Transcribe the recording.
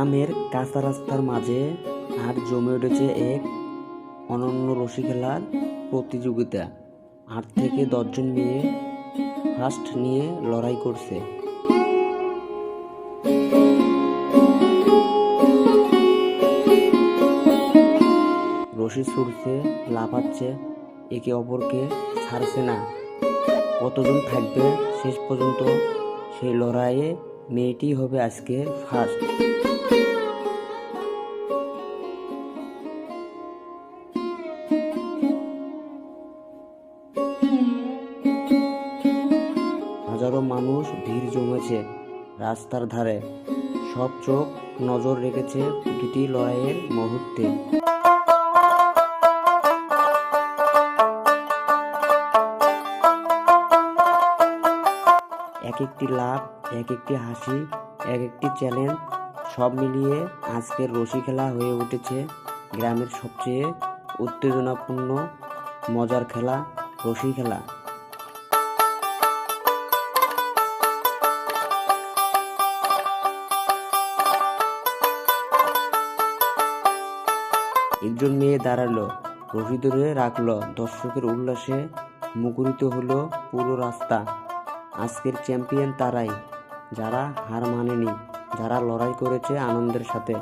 গ্রামের কাঁচা রাস্তার মাঝে আর জমে উঠেছে এক অনন্য রশি খেলার প্রতিযোগিতা। ৮ থেকে ১০ জন মেয়ে ফার্স্ট নিয়ে লড়াই করছে। রশি ছুটছে, লাফাচ্ছে, একে অপরকে ছাড়ছে না। কতজন থাকবে শেষ পর্যন্ত সেই লড়াইয়ে মেয়েটি হবে আজকে ফার্স্ট। হাজারো মানুষ ভিড় জমেছে রাস্তার ধারে, সব চোখ নজর রেখেছে প্রতিটি লড়াইয়ের মুহূর্তে। এক একটি লাফ, এক একটি হাসি, এক একটি চ্যালেঞ্জ, সব মিলিয়ে আজকের রশি খেলা হয়ে উঠেছে গ্রামের সবচেয়ে উত্তেজনাপূর্ণ মজার খেলা, রশি খেলা। একজন মেয়ে দাঁড়ালো, রশি ধরে রাখলো, দর্শকের উল্লাসে মুখরিত হলো পুরো রাস্তা। আজকের চ্যাম্পিয়ন তারাই, যারা হার মানেনি, যারা লড়াই করেছে আনন্দের সাথে।